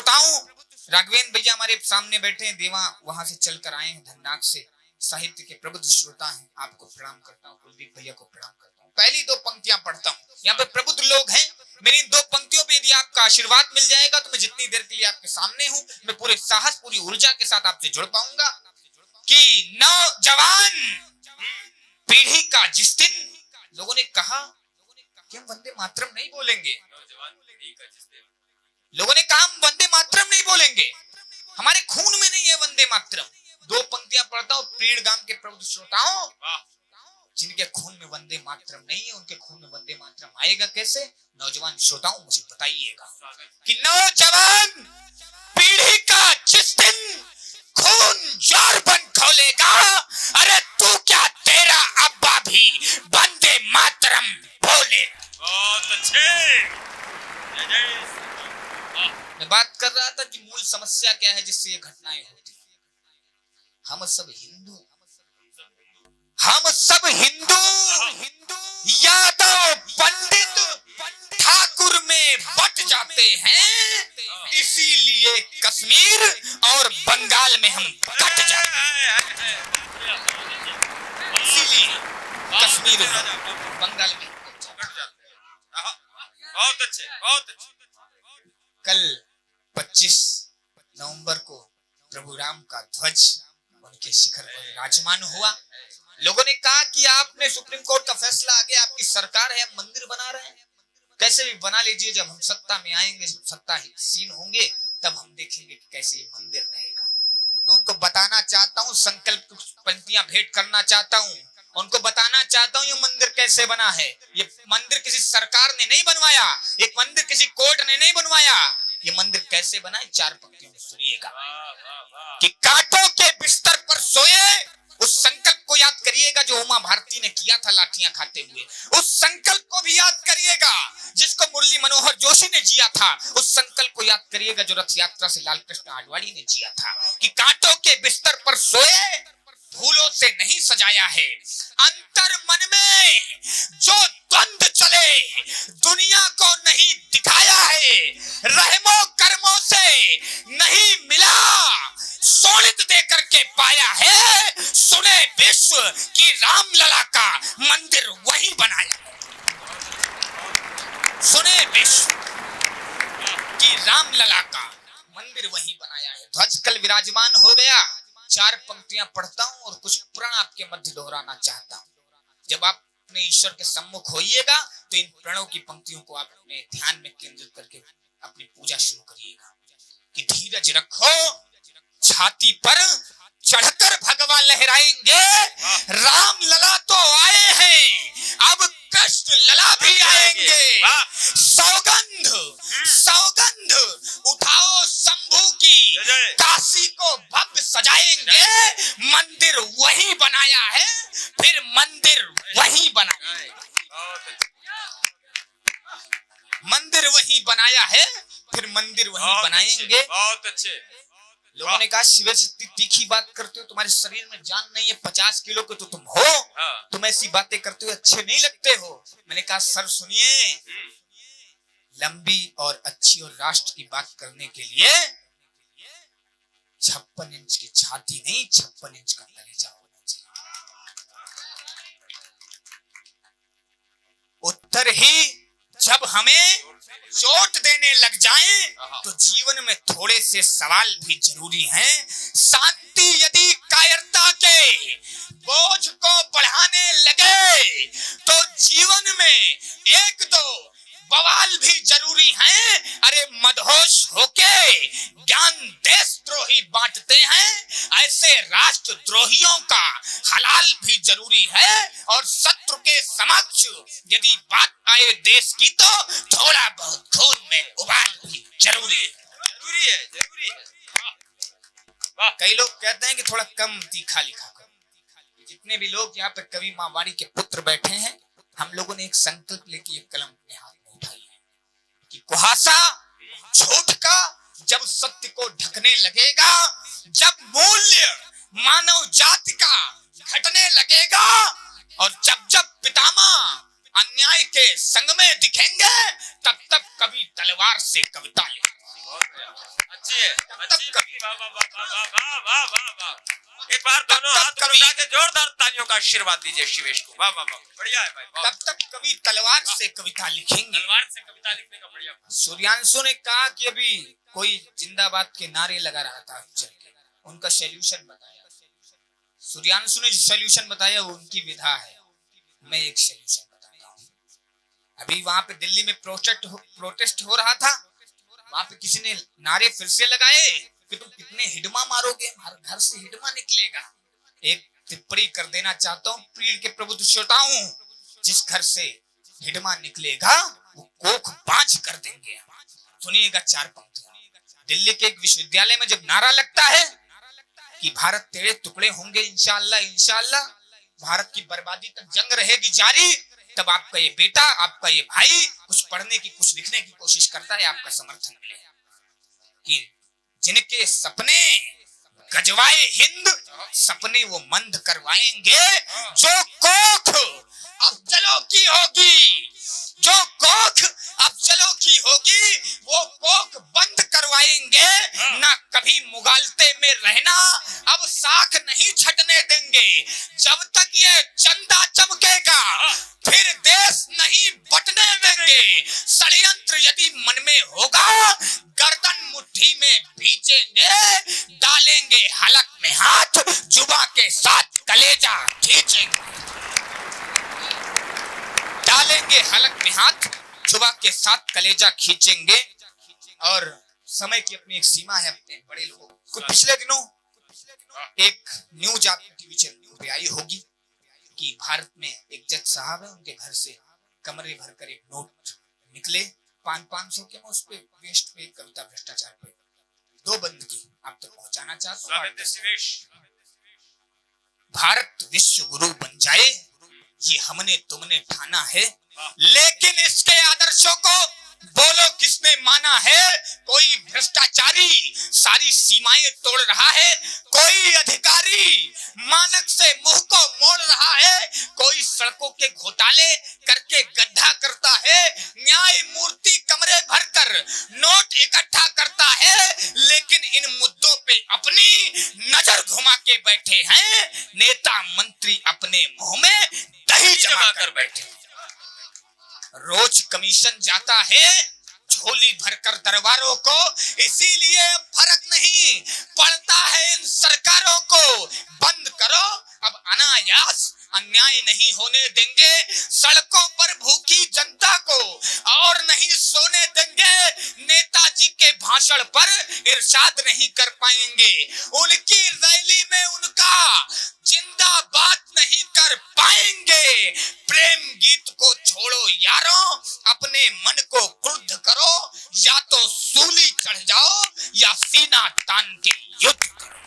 श्रोताओं, राघवेंद्र भैया हमारे सामने बैठे हैं, देवा वहां से चलकर आए हैं धननाक से, साहित्य के प्रबुद्ध श्रोता हैं, आपको प्रणाम करता हूँ, कुलदीप भैया को प्रणाम करता हूँ। पहली दो पंक्तियां पढ़ता हूँ, यहाँ पे प्रबुद्ध लोग हैं, मेरी इन दो पंक्तियों पे यदि आपका आशीर्वाद मिल जाएगा तो मैं जितनी देर के लिए आपके सामने हूँ, मैं पूरे साहस पूरी ऊर्जा के साथ आपसे जुड़ पाऊंगा कि नौजवान पीढ़ी का जिस दिन लोगों ने कहा कि हम वंदे मातरम नहीं बोलेंगे, लोगों ने कहा हम वंदे मातरम नहीं बोलेंगे, हमारे खून में नहीं है वंदे मातरम। दो पंक्तियां पढ़ता हूं, पीड़ गांव के प्रबुद्ध श्रोताओं, जिनके खून में वंदे मातरम नहीं है उनके खून में वंदे मातरम आएगा कैसे? नौजवान श्रोताओं मुझे बताइएगा कि नौजवान पीढ़ी का जिस दिन खून जोर बन खोलेगा, अरे तू क्या तेरा अब्बा भी वंदे मातरम बोले। बहुत अच्छे। मैं बात कर रहा था कि मूल समस्या क्या है जिससे ये घटनाएं होती हैं। हम सब हिंदू यादव पंडित ठाकुर में बट जाते हैं, इसीलिए कश्मीर और बंगाल में हम कट जाते हैं, इसीलिए कश्मीर बंगाल में कट जाते हैं। बहुत अच्छे, बहुत अच्छे। कल 25 नवंबर को प्रभु राम का ध्वज उनके शिखर पर विराजमान हुआ। लोगों ने कहा कि आपने सुप्रीम कोर्ट का फैसला आ गया, आपकी सरकार है, हम मंदिर बना रहे हैं, कैसे भी बना लीजिए, जब हम सत्ता में आएंगे, सत्ता सीन होंगे, तब हम देखेंगे कि कैसे ये मंदिर रहेगा। मैं उनको बताना चाहता हूँ, संकल्प पंक्तियां भेंट करना चाहता हूँ, उनको बताना चाहता हूँ ये मंदिर कैसे बना है। ये मंदिर किसी सरकार ने नहीं बनवाया, एक मंदिर किसी कोर्ट ने नहीं बनवाया, ये मंदिर कैसे बना है, चार पंक्तियों में सुनिएगा कि कांटों के बिस्तर पर सोए, उस संकल्प को याद करिएगा जो उमा भारती ने किया था लाठियां खाते हुए, उस संकल्प को भी याद करिएगा जिसको मुरली मनोहर जोशी ने जिया था, उस संकल्प को याद करिएगा जो रथ यात्रा से लाल कृष्ण आडवाणी ने जिया था कि कांटों के बिस्तर पर सोए, फूलों से नहीं सजाया है, अंतर मन में जो द्वंद चले दुनिया को नहीं दिखाया है, रहमो कर्मों से नहीं मिला, सोनित दे करके पाया है, सुने विश्व की रामलला का मंदिर वही बनाया है, सुने विश्व की रामलला का मंदिर वही बनाया है। ध्वज कल विराजमान हो गया। चार पंक्तियां पढ़ता हूं और कुछ प्रण आपके मध्य दोहराना चाहता हूं। जब आप अपने ईश्वर के सम्मुख होइएगा तो इन प्रणों की पंक्तियों को आप अपने ध्यान में केंद्रित करके अपनी पूजा शुरू करिएगा कि धीरज रखो, छाती पर चढ़कर भगवा लहराएंगे, राम लला तो आए हैं, अब कृष्ण लला भी आएंगे, सौगंध सौगंध उठाओ शंभू की, काशी को भव्य सजाएंगे, मंदिर वही बनाया है, फिर मंदिर वही बनाया, मंदिर वही बनाया है, फिर मंदिर वही बनाएंगे। बहुत अच्छे। लोगों ने कहा शिविर से तीखी बात करते हो, तुम्हारे शरीर में जान नहीं है, 50 किलो के तो तुम हो, तुम ऐसी बातें करते हो अच्छे नहीं लगते हो। मैंने कहा सर सुनिए, लंबी और अच्छी और राष्ट्र की बात करने के लिए 56 इंच की छाती नहीं, 56 इंच का कलेजा होना चाहिए। उत्तर ही जब हमें चोट देने लग जाएं, तो जीवन में थोड़े से सवाल भी जरूरी हैं। शांति यदि कायरता के बोझ को बढ़ाने लगे तो जीवन में एक दो बवाल भी जरूरी हैं। अरे मदहोश होके ज्ञान देशद्रोही बांटते हैं, ऐसे राष्ट्रद्रोहियों का हलाल भी जरूरी है, और शत्रु के समक्ष यदि बात आए देश की तो थोड़ा बहुत खून में उबाल भी जरूरी है, जरूरी है। कई लोग कहते हैं कि थोड़ा कम तीखा लिखा करो। जितने भी लोग यहाँ पे कवि माँ वाणी के पुत्र बैठे हैं, हम लोगों ने एक संकल्प लेके एक कलम अपने हाथ में उठाई है कि कुहासा झूठ का जब सत्य को ढकने लगेगा, जब मूल्य मानव जाति का घटने लगेगा, और जब जब पितामह अन्याय के संग में दिखेंगे, तब तब कभी तलवार से कविता लिखेंगे। अच्छी कभी वाह वाह वाह वाह वाह वाह वाह वाह। एक बार दोनों हाथ कभी- उठा के जोरदार तालियों का आशीर्वाद दीजिए शिवेश को। वाह वाह वाह, बढ़िया है भाई, तब तक कभी तलवार से कविता लिखेंगे। तलवार से कविता लिखने का बढ़िया। सूर्यांशु ने कहा कि अभी कोई जिंदाबाद के नारे लगा रहा था चल के, उनका सोल्यूशन बताया। सूर्यांशु ने जो सोल्यूशन बताया वो उनकी विधा है, मैं एक सोल्यूशन बताता हूँ। अभी वहां पे दिल्ली में प्रोटेस्ट हो रहा था, वहां पे किसी ने नारे फिर से लगाए कि तुम कितने हिडमा मारोगे, हर घर से हिडमा निकलेगा। एक टिप्पणी कर देना चाहता हूँ प्रिय के प्रभु श्रोताओं, जिस घर से हिडमा निकलेगा वो कोख बांझ कर देंगे। सुनिएगा चार पंक्तियां। दिल्ली के एक विश्वविद्यालय में जब नारा लगता है कि भारत तेरे टुकड़े होंगे इंशाअल्लाह इंशाअल्लाह, भारत की बर्बादी तक जंग रहेगी जारी, तब आपका ये बेटा, आपका ये भाई कुछ पढ़ने की, कुछ लिखने की कोशिश करता है, आपका समर्थन मिलेगा। कि जिनके सपने गजवाए हिंद, सपने वो मंद करवाएंगे। जो कोख अफजलों की होगी, जो कोख अफजलों की होगी, वो कोख बंद करवाएंगे। ना कभी मुगालते में रहना, अब साख नहीं छटने देंगे। जब तक ये चंदा चमकेगा फिर देश नहीं बटने देंगे। षड्यंत्र यदि मन में होगा गर्दन मुट्ठी में भींचेंगे, डालेंगे हलक में हाथ, जुबा के साथ कलेजा खींचेंगे। डालेंगे हलक में हाथ, जुबा के साथ कलेजा खींचेंगे। और समय की अपनी एक सीमा है अपने बड़े लोगों को। पिछले दिनों एक न्यूज आपकी टीवी चैनल पे आई होगी कि भारत में एक जज साहब है, उनके घर से कमरे भरकर एक नोट निकले 500 के, मैं उस पे वेस्ट पे कविता भ्रष्टाचार पे दो बंद की आप तक पहुंचाना चाहता हूँ। शिवेश, भारत विश्व गुरु बन जाए ये हमने तुमने ठाना है, लेकिन इसके आदर्शों को बोलो किसने माना है। कोई भ्रष्टाचारी सारी सीमाएं तोड़ रहा है, कोई अधिकारी मानक से मुंह को मोड़ रहा है, कोई सड़कों के घोटाले करके गड्ढा करता है, न्याय मूर्ति कमरे भरकर नोट इकट्ठा करता है, लेकिन इन मुद्दों पे अपनी नजर घुमा के बैठे हैं। नेता मंत्री अपने मुंह में दही जमा कर बैठे। रोज कमीशन जाता है झोली भरकर दरबारों को, इसीलिए फर्क नहीं पड़ता है इन सरकारों को। बंद करो अब अनायास, अन्याय नहीं होने देंगे सड़कों पर भूखी जनता को, और नहीं सोने देंगे नेताजी के भाषण पर इरशाद नहीं कर पाएंगे, उनकी रैली में उनका जिंदाबाद नहीं कर पाएंगे। प्रेम गीत को छोड़ो यारों, अपने मन को क्रुद्ध करो, या तो सूली चढ़ जाओ या सीना तान के युद्ध करो।